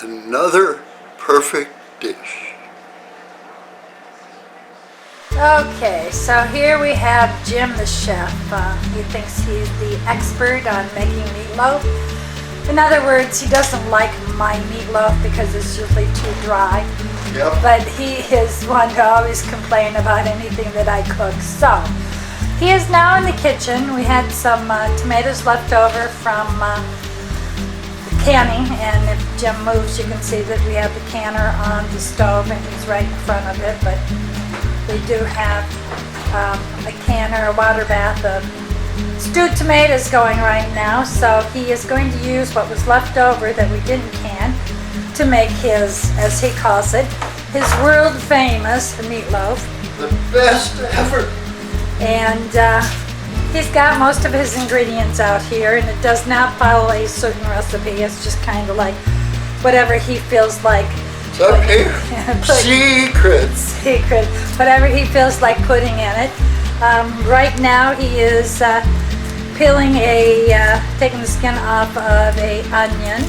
another perfect dish. Okay, so here we have Jim the chef. He thinks he's the expert on making meatloaf. In other words, he doesn't like my meatloaf because it's usually too dry. Yep. But he is one to always complain about anything that I cook. So, he is now in the kitchen. We had some tomatoes left over from canning, and if Jim moves you can see that we have the canner on the stove and he's right in front of it, but we do have a canner, a water bath of stewed tomatoes going right now, so he is going to use what was left over that we didn't can to make his, as he calls it, his world famous meatloaf. The best ever. And he's got most of his ingredients out here, and it does not follow a certain recipe. It's just kind of like whatever he feels like. It's up here. Secrets. Whatever he feels like putting in it. Right now he is peeling taking the skin off of a onion.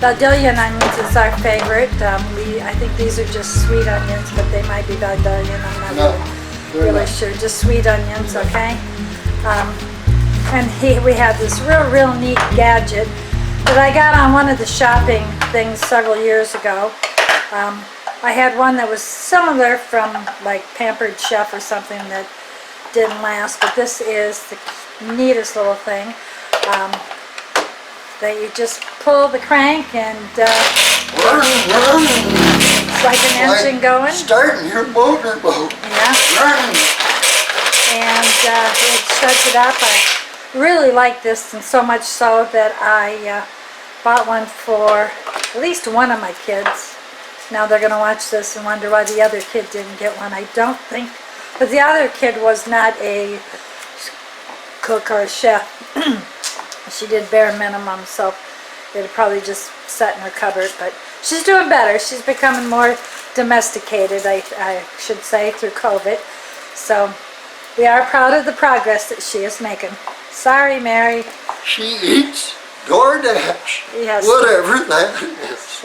Baldillion onions is our favorite. I think these are just sweet onions, but they might be Baldillion. I'm not really sure. Just sweet onions, okay? And we have this real neat gadget that I got on one of the shopping things several years ago. I had one that was similar from like Pampered Chef or something that didn't last, but this is the neatest little thing that you just pull the crank and it's like an engine going. Starting your motorboat. Yeah. And it shuts it up. I really like this, and so much so that I bought one for at least one of my kids. Now they're going to watch this and wonder why the other kid didn't get one. I don't think, but the other kid was not a cook or a chef. She did bare minimum, so it'd probably just sat in her cupboard. But she's doing better. She's becoming more domesticated, I should say, through COVID. So we are proud of the progress that she is making. Sorry, Mary. She eats DoorDash. Yes. Whatever that is.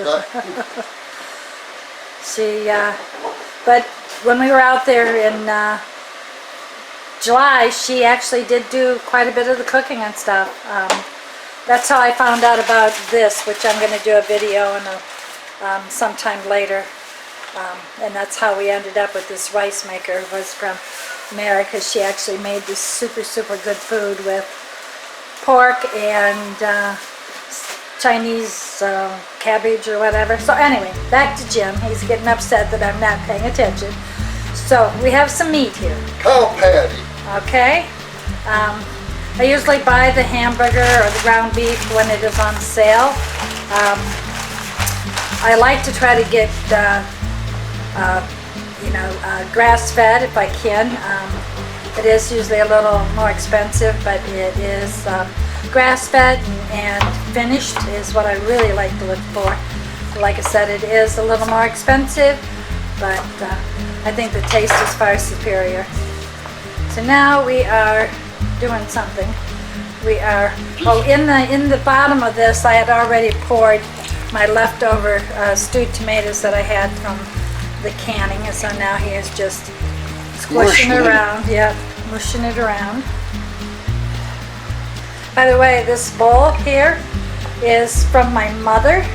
But when we were out there in July, she actually did do quite a bit of the cooking and stuff. That's how I found out about this, which I'm going to do a video on sometime later. And that's how we ended up with this rice maker. It was from Mary, because she actually made this super good food with pork and Chinese cabbage or whatever. So anyway, back to Jim. He's getting upset that I'm not paying attention. So we have some meat here. Cow patty. Okay. I usually buy the hamburger or the ground beef when it is on sale. I like to try to get grass-fed if I can. It is usually a little more expensive, but it is grass-fed and finished is what I really like to look for. Like I said, it is a little more expensive, but I think the taste is far superior. So now we are doing something. We are, well, in the bottom of this, I had already poured my leftover stewed tomatoes that I had from the canning, and so now he is just squishing it around. Yeah, mushing it around. By the way, this bowl here is from my mother,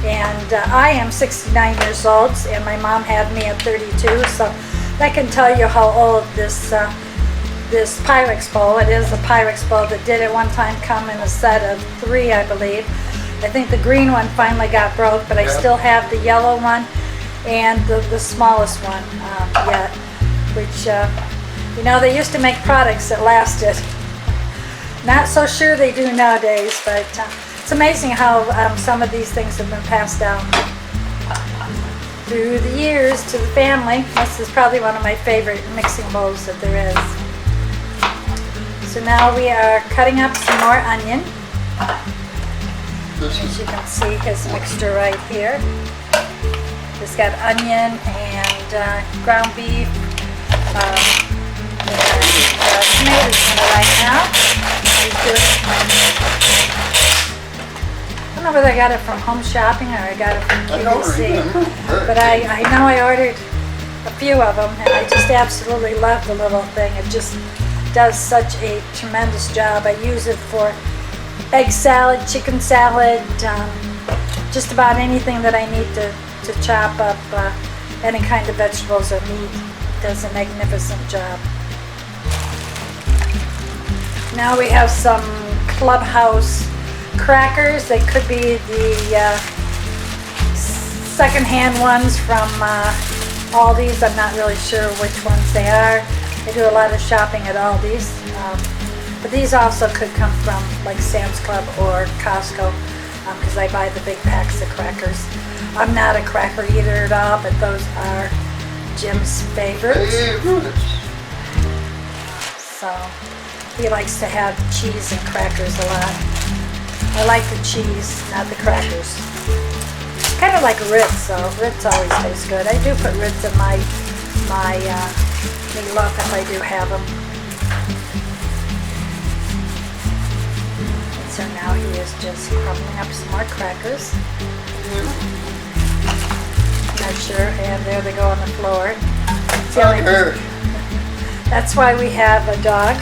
and I am 69 years old, and my mom had me at 32, so that can tell you how old this Pyrex bowl. It is a Pyrex bowl that did at one time come in a set of 3, I believe. I think the green one finally got broke, but I still have the yellow one and the smallest one yet, which, they used to make products that lasted. Not so sure they do nowadays, but it's amazing how some of these things have been passed down through the years to the family. This is probably one of my favorite mixing bowls that there is. So now we are cutting up some more onion. As you can see, his mixture right here. It's got onion and ground beef and tomatoes in it right now. don't know whether I got it from Home Shopping or I got it from I don't QVC. remember. But I know I ordered a few of them, and I just absolutely love the little thing. It just does such a tremendous job. I use it for egg salad, chicken salad, just about anything that I need to chop up any kind of vegetables or meat. It does a magnificent job. Now we have some Clubhouse crackers. They could be the second-hand ones from Aldi's. I'm not really sure which ones they are. I do a lot of shopping at Aldi's. But these also could come from like Sam's Club or Costco because I buy the big packs of crackers. I'm not a cracker eater at all, but those are Jim's favorites. So he likes to have cheese and crackers a lot. I like the cheese, not the crackers. Kind of like Ritz, though. Ritz always tastes good. I do put Ritz in my meatloaf if I do have them. So now he is just crumbling up some more crackers. Not sure, and there they go on the floor. That's why we have a dog.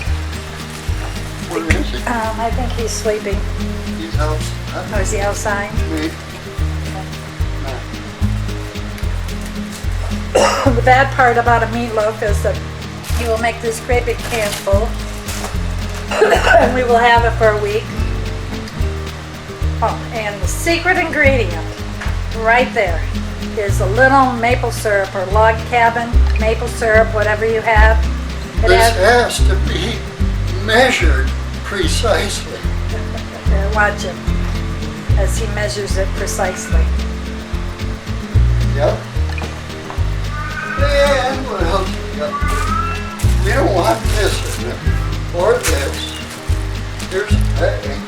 Where is he? I think he's sleeping. He's outside. Oh, is he outside? The bad part about a meatloaf is that you will make this great big can full and we will have it for a week. Oh, and the secret ingredient right there is a little maple syrup or log cabin maple syrup, whatever you have. This has to be measured precisely. Watch him as he measures it precisely. Yep. And what else we got? We don't want this in it, or this. Here's a bag.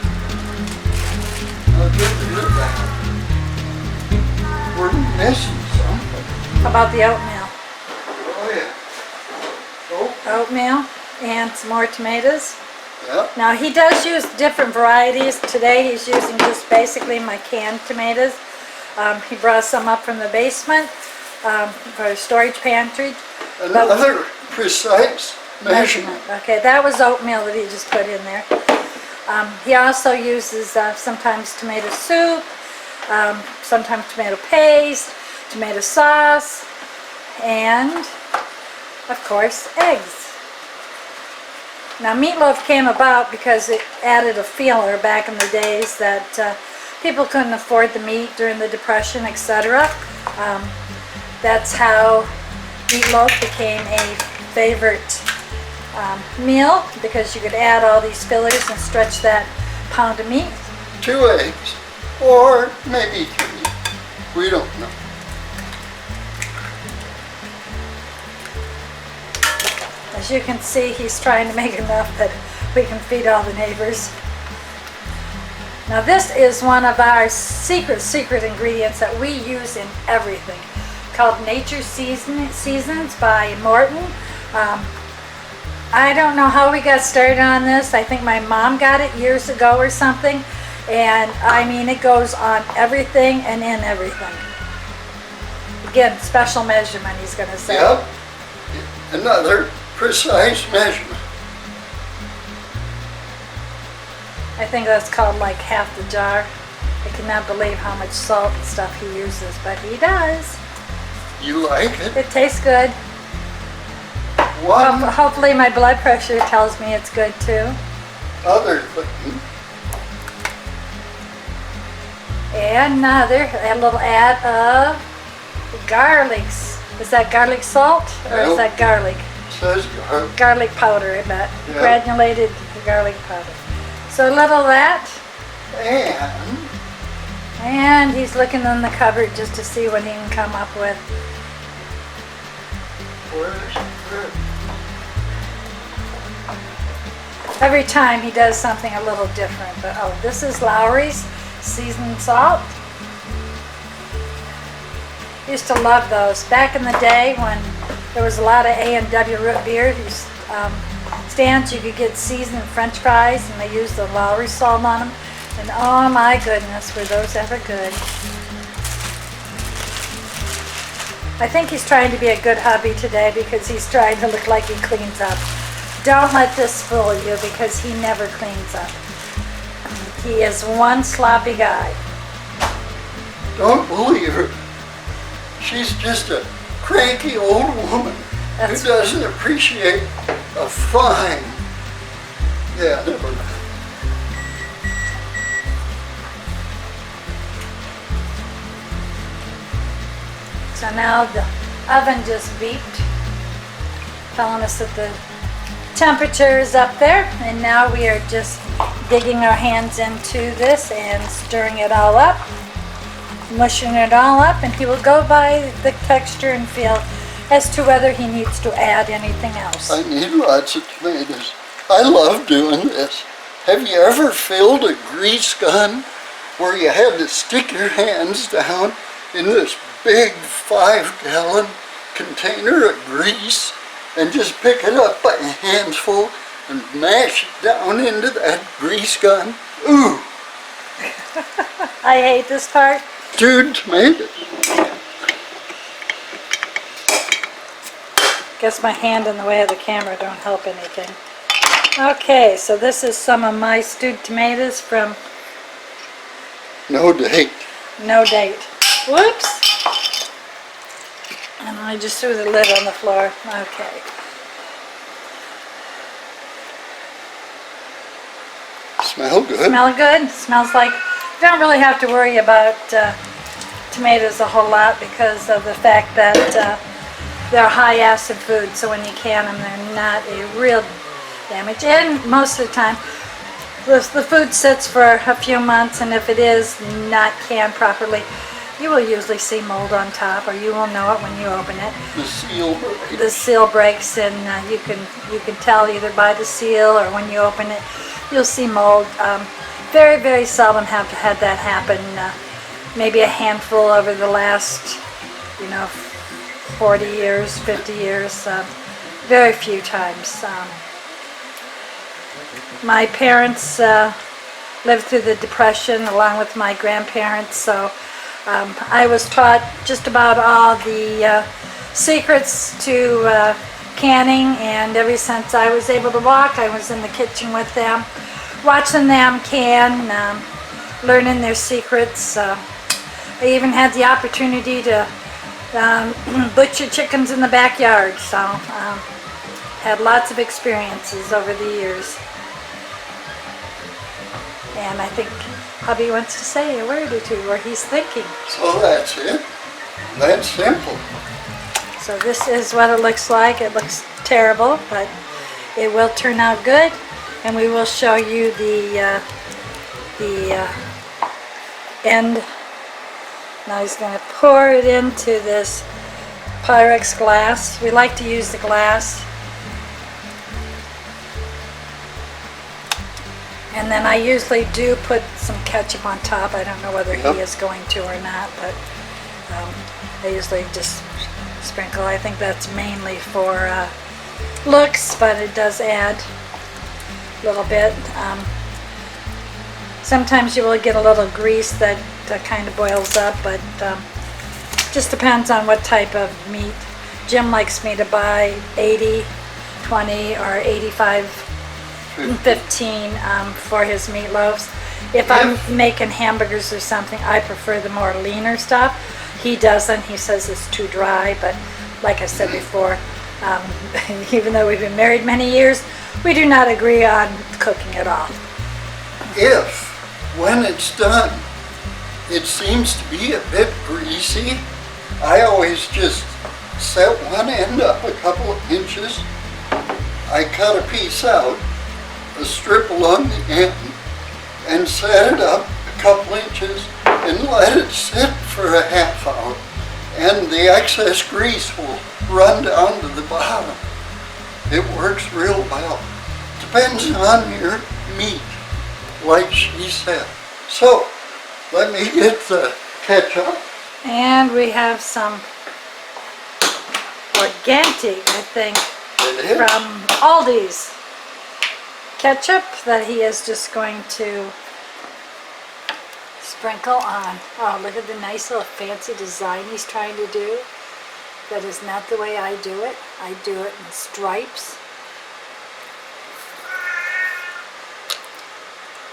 I'll get rid of that. We're missing something. How about the oatmeal? Oh yeah. Oh, Oatmeal and some more tomatoes. yep. Now he does use different varieties. Today he's using just basically my canned tomatoes. He brought some up from the basement for a storage pantry. Another precise measurement. Okay, that was oatmeal that he just put in there. He also uses sometimes tomato soup, sometimes tomato paste, tomato sauce, and of course eggs. Now meatloaf came about because it added a feeler back in the days that people couldn't afford the meat during the Depression, etc. That's how meatloaf became a favorite meal, because you could add all these fillers and stretch that pound of meat. 2 eggs, or maybe 3. We don't know. As you can see, he's trying to make enough that we can feed all the neighbors. Now this is one of our secret ingredients that we use in everything, called Nature Seasons by Morton. I don't know how we got started on this. I think my mom got it years ago or something. And I mean, it goes on everything and in everything. Again, special measurement, he's going to say. Yep. Another precise measurement. I think that's called like half the jar. I cannot believe how much salt and stuff he uses, but he does. You like it? It tastes good. One Hopefully my blood pressure tells me it's good too. other thing. And another, a little add of garlics. Is that garlic salt or is Nope. that garlic? Says garlic. Garlic powder, I bet. Yeah. Granulated garlic powder. So a little of that. And he's looking in the cupboard just to see what he can come up with. Where's the Every time he does something a little different. But oh, this is Lowry's seasoned salt. Used to love those. Back in the day when there was a lot of A&W root beer stands, you could get seasoned French fries, and they used the Lowry salt on them. And oh my goodness, were those ever good. I think he's trying to be a good hubby today because he's trying to look like he cleans up. Don't let this fool you because he never cleans up. He is one sloppy guy. Don't believe her. She's just a cranky old woman who doesn't appreciate a fine. Yeah, never mind. So now the oven just beeped, telling us that the temperature is up there, and now we are just digging our hands into this and stirring it all up, mushing it all up, and he will go by the texture and feel as to whether he needs to add anything else. I need lots of tomatoes. I love doing this. Have you ever filled a grease gun where you had to stick your hands down in this big 5-gallon container of grease and just pick it up by a handful and mash it down into that grease gun? Ooh! I hate this part. Stewed tomatoes. Guess my hand in the way of the camera don't help anything. Okay, so this is some of my stewed tomatoes from No date. No Date. Whoops! And I just threw the lid on the floor. Okay. Smell good. Smell good? Smells like, you don't really have to worry about tomatoes a whole lot because of the fact that they're high acid food, so when you can them, they're not a real damage. And most of the time, the food sits for a few months, and if it is not canned properly, you will usually see mold on top, or you will know it when you open it. The seal breaks. The seal breaks, and you can tell either by the seal or when you open it, you'll see mold. Very, very seldom have had that happen. Maybe a handful over the last, 40 years, 50 years. Very few times. My parents lived through the Depression along with my grandparents, so I was taught just about all the secrets to canning, and ever since I was able to walk, I was in the kitchen with them, watching them can, learning their secrets. I even had the opportunity to butcher chickens in the backyard, so had lots of experiences over the years. And I think hubby wants to say a word or two, or he's thinking. So that's it. That's simple. So this is what it looks like. It looks terrible, but it will turn out good, and we will show you the end. Now he's going to pour it into this Pyrex glass. We like to use the glass. And then I usually do put some ketchup on top. I don't know whether he is going to or not, but I usually just sprinkle. I think that's mainly for looks, but it does add a little bit. Sometimes you will get a little grease that kind of boils up, but just depends on what type of meat. Jim likes me to buy 80, 20, or 85 15 for his meatloafs. If I'm making hamburgers or something, I prefer the more leaner stuff. He doesn't. He says it's too dry, but like I said before, even though we've been married many years, we do not agree on cooking at all. If, when it's done, it seems to be a bit greasy, I always just set one end up a couple of inches. I cut a piece out, a strip along the end, and set it up a couple inches and let it sit for a half hour, and the excess grease will run down to the bottom. It works real well. Depends on your meat, like she said. So, let me get the ketchup. And we have some organic, I think, from Aldi's ketchup that he is just going to Sprinkle on. Oh, look at the nice little fancy design he's trying to do. That is not the way I do it. I do it in stripes.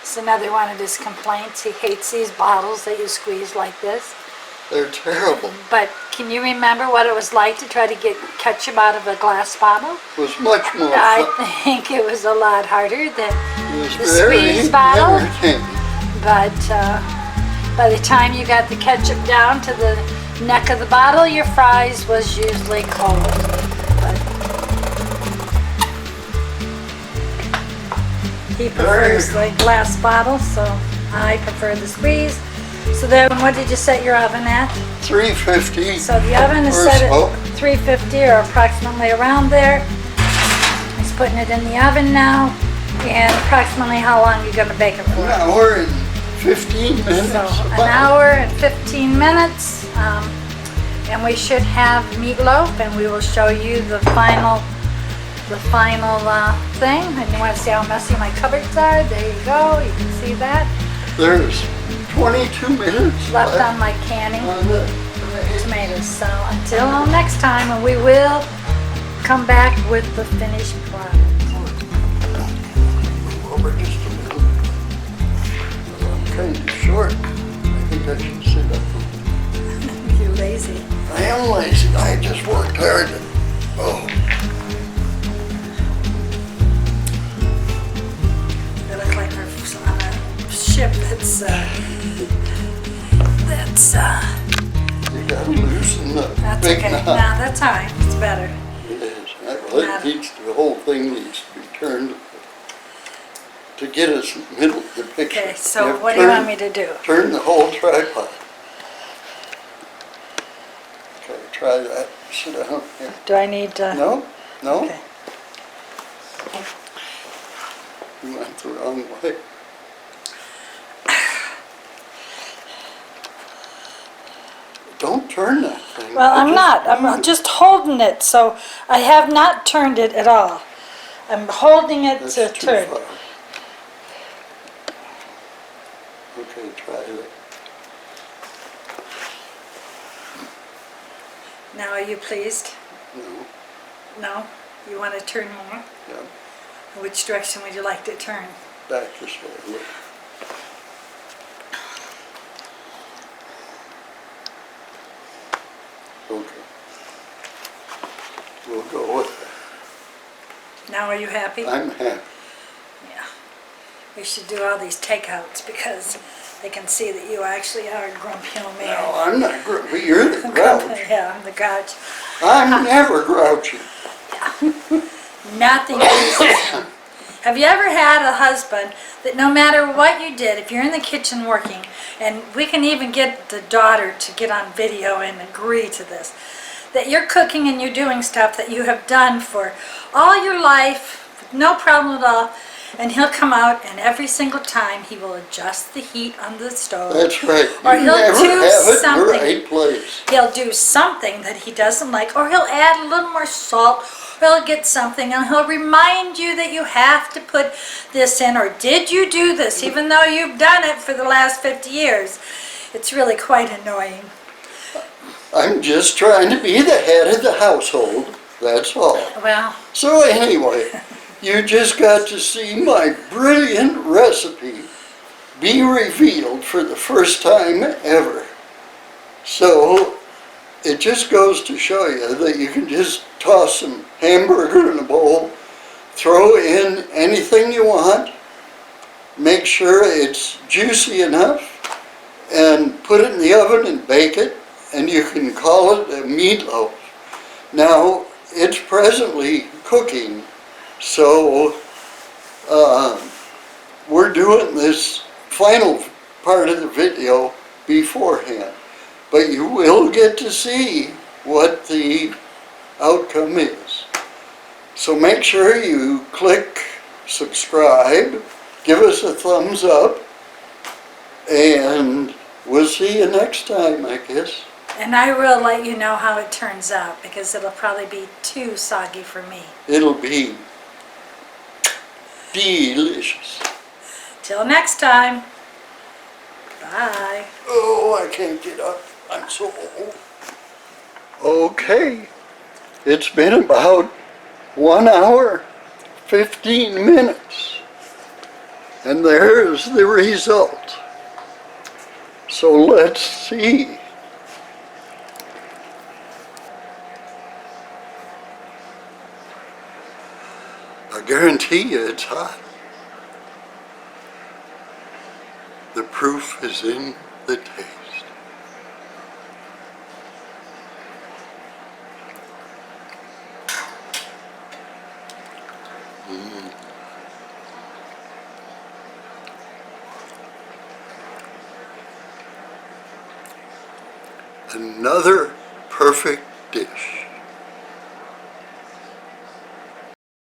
It's another one of his complaints. He hates these bottles that you squeeze like this. They're terrible. But can you remember what it was like to try to get ketchup out of a glass bottle? It was much more I fun. think it was a lot harder than It the was very squeeze bottle. entertaining. But by the time you got the ketchup down to the neck of the bottle, your fries was usually cold. But he prefers the glass bottle, so I prefer the squeeze. So then, what did you set your oven at? 350. So the oven is or set so. at 350 or approximately around there. He's putting it in the oven now. And approximately how long are you going to bake it for? An hour and 15 minutes. So an about. hour and 15 minutes. And we should have meatloaf, and we will show you the final thing. And you want to see how messy my cupboards are? There you go. You can see that. There's 22 minutes Left on my canning on the tomatoes. So until next time, and we will come back with the finished product. over just a minute. I'm kind of short. I think I should sit up. You're lazy. I am lazy. I just worked hard. Oh, They look like we're on a ship that's you gotta loosen the that's big okay. No, knot. that's all right. It's better. It is. Well, it needs, the whole thing needs to be turned to get us middle of the picture. Okay, so have what to do you want me to do? Turn the whole tripod. Okay, try that. Sit down here. Do I need to? No? No? Okay. You went the wrong way. Don't turn that thing. Well, I I'm just- not. I'm just holding it, so I have not turned it at all. I'm holding it That's to too turn. far. Okay, try that. Now, are you pleased? No, No? You want to turn more? yeah, Which direction would you like to turn? back this way. Look. Okay. We'll go with Now, are you happy? that. I'm happy. Yeah. We should do all these takeouts because they can see that you actually are a grumpy old man. No, I'm not grumpy. You're the grouch. Yeah, I'm the grouch. I'm never grouchy. Nothing pleases him. Have you ever had a husband that no matter what you did, if you're in the kitchen working, and we can even get the daughter to get on video and agree to this, that you're cooking and you're doing stuff that you have done for all your life, no problem at all, and he'll come out and every single time he will adjust the heat on the stove. That's right. Or You he'll never do have it in the something. right place. He'll do something that he doesn't like, or he'll add a little more salt, or he'll get something, and he'll remind you that you have to put this in, or did you do this, even though you've done it for the last 50 years. It's really quite annoying. I'm just trying to be the head of the household, that's all. Well, So anyway, you just got to see my brilliant recipe be revealed for the first time ever. So it just goes to show you that you can just toss some hamburger in a bowl, throw in anything you want, make sure it's juicy enough, and put it in the oven and bake it, and you can call it a meatloaf. Now, it's presently cooking, so we're doing this final part of the video beforehand, but you will get to see what the outcome is. So make sure you click subscribe, give us a thumbs up, and we'll see you next time, I guess. and I will let you know how it turns out, because it'll probably be too soggy for me. It'll be delicious. Till next time. Bye. Oh, I can't get up. I'm so old. Okay. It's been about 1 hour, 15 minutes. And there's the result. So let's see. I guarantee you it's hot. The proof is in the taste. Another perfect dish.